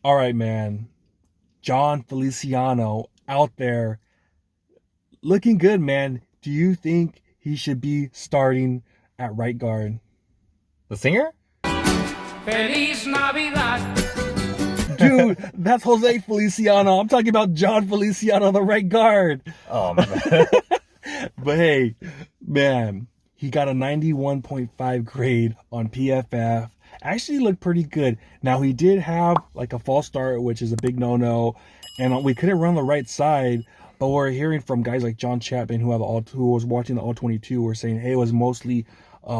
All right, man. Jon Feliciano out there looking good, man. Do you think he should be starting at right guard? The singer? Feliz Navidad. Dude, that's Jose Feliciano. I'm talking about Jon Feliciano, the right guard. Oh man. But hey, man, he got a 91.5 grade on PFF. Actually looked pretty good. Now, he did have like a false start, which is a big no-no. And we couldn't run the right side. But we're hearing from guys like John Chapman, who was watching the All-22, were saying, hey, it was mostly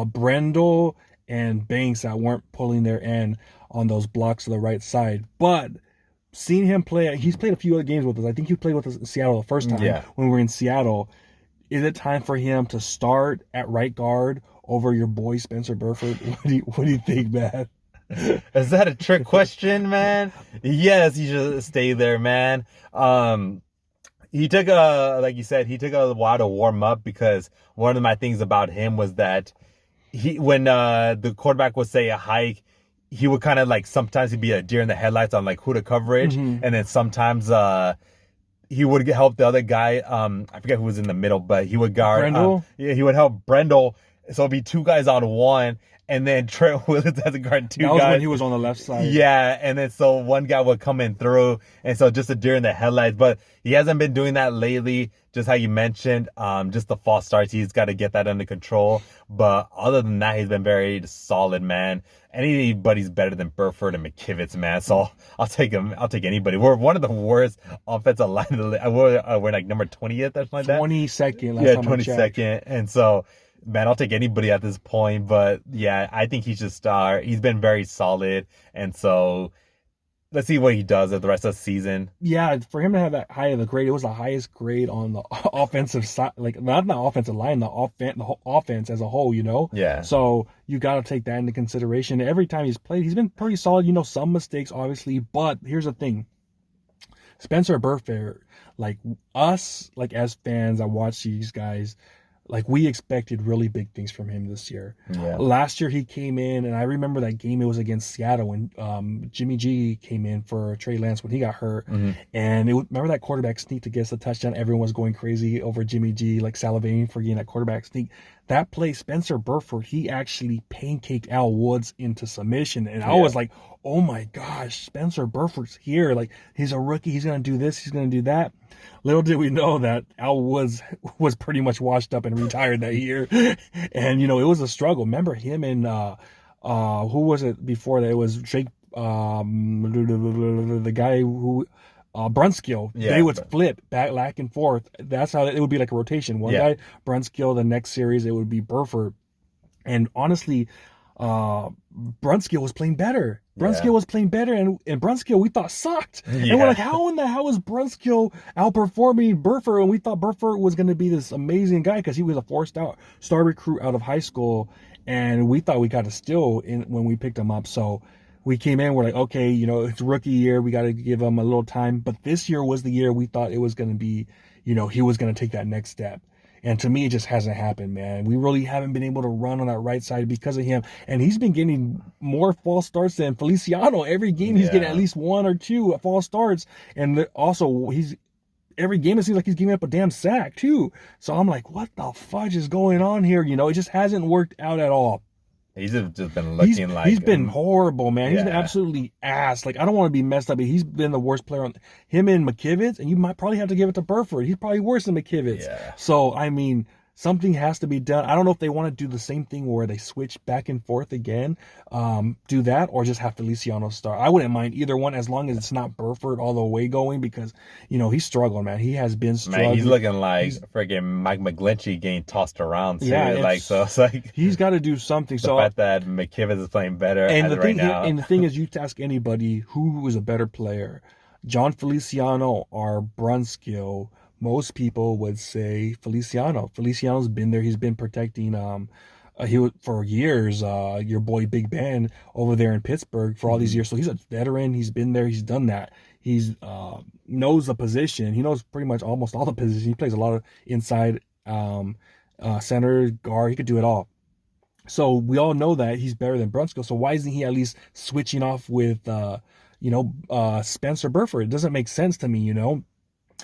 Brendel and Banks that weren't pulling their end on those blocks to the right side. But seeing him play, he's played a few other games with us. I think he played with us in Seattle the first time when we were in Seattle. Is it time for him to start at right guard over your boy Spencer Burford? What do you think, man? Is that a trick question, man? Yes, he should stay there, man. He took like you said, he took a while to warm up because one of my things about him was that when the quarterback would say a hike, he would kind of like sometimes he'd be a deer in the headlights on like who to coverage, and then sometimes he would help the other guy. I forget who was in the middle, but he would guard. Brendel? He would help Brendel. So it'd be two guys on one, and then Trent Williams has to guard two guys. That was when he was on the left side. Yeah, and then so one guy would come in through, and so just a deer in the headlights. But he hasn't been doing that lately. Just how you mentioned, just the false starts. He's got to get that under control. But other than that, he's been very solid, man. Anybody's better than Burford and McKivitz, man. So I'll take him. I'll take anybody. We're one of the worst offensive line. We're like number 20th or something like that. 22nd. Yeah, 22nd. And so, man, I'll take anybody at this point. But yeah, I think he should start. He's been very solid. And so let's see what he does at the rest of the season. Yeah, for him to have that high of a grade, it was the highest grade on the offensive side, like not the offensive line, the whole offense as a whole, you know? Yeah. So you got to take that into consideration. Every time he's played, he's been pretty solid, you know, some mistakes, obviously. But here's the thing. Spencer Burford, like us, like as fans that watch these guys, like we expected really big things from him this year. Yeah. Last year he came in, and I remember that game, it was against Seattle when Jimmy G came in for Trey Lance when he got hurt. And remember that quarterback sneak to get us a touchdown? Everyone was going crazy over Jimmy G, like salivating for getting that quarterback sneak. That play, Spencer Burford, he actually pancaked Al Woods into submission. And I was like, oh my gosh, Spencer Burford's here. Like, he's a rookie. He's going to do this. He's going to do that. Little did we know that Al Woods was pretty much washed up and retired that year. And, you know, it was a struggle. Remember him and who was it before that? It was Jake, the guy who... Brunskill, they would flip back and forth. That's how it would be, like a rotation. One guy, Brunskill, the next series, it would be Burford. And honestly, Brunskill was playing better. Brunskill was playing better, and Brunskill we thought sucked. And we're like, how in the hell is Brunskill outperforming Burford? And we thought Burford was going to be this amazing guy because he was a forced out star recruit out of high school, and we thought we got a steal when we picked him up. So we came in, we're like, okay, you know, it's rookie year. We got to give him a little time. But this year was the year we thought it was going to be, you know, he was going to take that next step. And to me, it just hasn't happened, man. We really haven't been able to run on that right side because of him. And he's been getting more false starts than Feliciano. Every game he's getting at least one or two false starts. And also, every game it seems like he's giving up a damn sack, too. So I'm like, what the fudge is going on here? You know, it just hasn't worked out at all. He's just been looking he's been horrible, man. He's been absolutely ass. Like, I don't want to be messed up, but he's been the worst player on him and McKivitz, and you might probably have to give it to Burford. He's probably worse than McKivitz. Yeah. So, I mean, something has to be done. I don't know if they want to do the same thing where they switch back and forth again, do that, or just have Feliciano start. I wouldn't mind either one as long as it's not Burford all the way going because, you know, he's struggling, man. He has been struggling. Man, he's looking like friggin' Mike McGlinchey getting tossed around too. Yeah, so it's like he's got to do something. The fact that McKivitz is playing better right now. And the thing is, you ask anybody who is a better player, Jon Feliciano or Brunskill. Most people would say Feliciano. Feliciano's been there. He's been protecting he was for years, your boy Big Ben over there in Pittsburgh for all these years. So he's a veteran. He's been there. He's done that. He's knows the position. He knows pretty much almost all the positions. He plays a lot of inside, center, guard. He could do it all. So we all know that he's better than Brunskill. So why isn't he at least switching off with Spencer Burford. It doesn't make sense to me,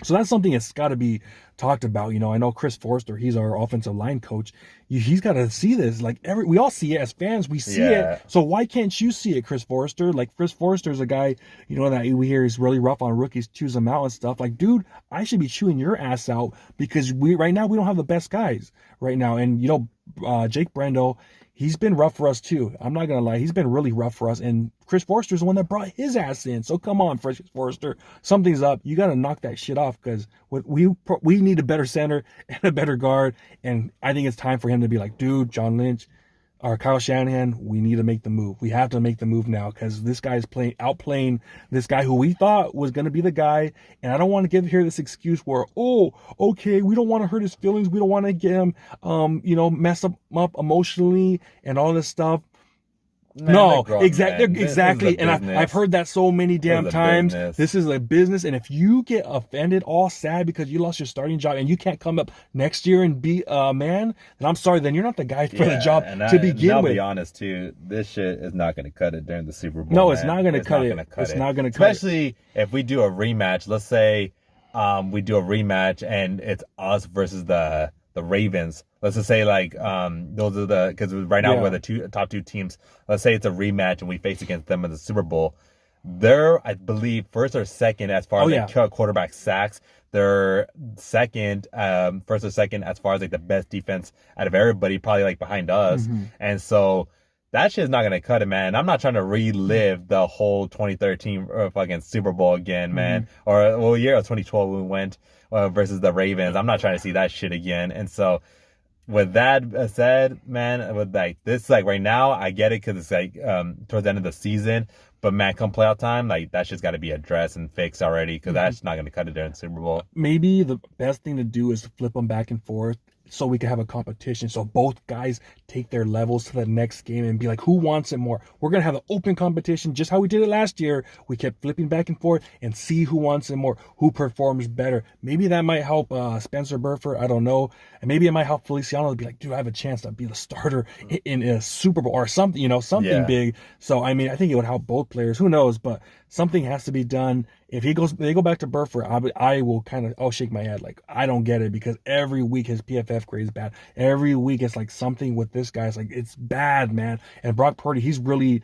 So that's something that's got to be talked about. I know Chris Forster, he's our offensive line coach. He's got to see this. Like we all see it as fans, we see it. So why can't you see it, Chris Forster? Like Chris Forster's a guy, that we hear is really rough on rookies, chews them out and stuff. Like, dude, I should be chewing your ass out because right now we don't have the best guys right now. And Jake Brendel, he's been rough for us too. I'm not gonna lie, he's been really rough for us. And Chris Forster's the one that brought his ass in. So come on, Chris Forster, something's up. You gotta knock that shit off because we need a better center and a better guard. And I think it's time for him to be like, dude, John Lynch or Kyle Shanahan, we need to make the move. We have to make the move now because this guy's outplaying this guy who we thought was going to be the guy. And I don't want to hear this excuse where, okay, we don't want to hurt his feelings. We don't want to get him, mess him up emotionally and all this stuff. Man, no, exactly. And I've heard that so many damn times. This is a business. And if you get offended, all sad because you lost your starting job and you can't come up next year and be a man, then I'm sorry, then you're not the guy for the job to begin with. I'll be honest too, this shit is not going to cut it during the Super Bowl. No, it's not going to cut it. It's not going to cut it. Especially if we do a rematch. Let's say we do a rematch and it's us versus the Ravens. Let's just say those are because right now we're the top two teams. Let's say it's a rematch and we face against them in the Super Bowl. They're, I believe, first or second as far as quarterback sacks. They're second, first or second as far as the best defense out of everybody, probably behind us. Mm-hmm. And so that shit's not gonna cut it, man. I'm not trying to relive the whole 2013 fucking Super Bowl again, man. Mm-hmm. Or year of 2012 when we went versus the Ravens. I'm not trying to see that shit again. And so, with that said, man, with this right now, I get it because it's towards the end of the season. But man, come playoff time, that shit's got to be addressed and fixed already because that's not going to cut it during the Super Bowl. Maybe the best thing to do is to flip them back and forth so we can have a competition. So both guys take their levels to the next game and be like, who wants it more? We're going to have an open competition just how we did it last year. We kept flipping back and forth and see who wants it more, who performs better. Maybe that might help Spencer Burford. I don't know. And maybe it might help Feliciano to be like, dude, I have a chance to be the starter in a Super Bowl or something, something big. So, I mean, I think it would help both players. Who knows? But something has to be done. If they go back to Burford, I'll shake my head. I don't get it because every week his PFF grade is bad. Every week it's something with this guy. It's bad, man. And Brock Purdy, he's really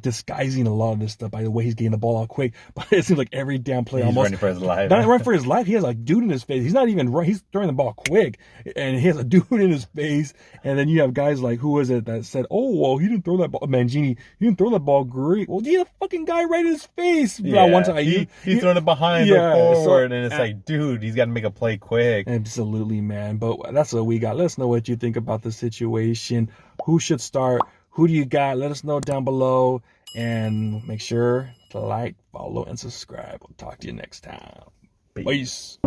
disguising a lot of this stuff by the way he's getting the ball out quick. But it seems like every damn play he's running for his life. Not running for his life. He has a dude in his face. He's not even running. He's throwing the ball quick. And he has a dude in his face. And then you have guys who was it that said, oh, well, he didn't throw that ball. Mangini, he didn't throw that ball great. Well, he had a fucking guy right in his face. Yeah, one time he's throwing it behind or forward. And it's dude, he's got to make a play quick. Absolutely, man. But that's what we got. Let us know what you think about the situation. Who should start? Who do you got? Let us know down below. And make sure to like, follow, and subscribe. We'll talk to you next time. Peace.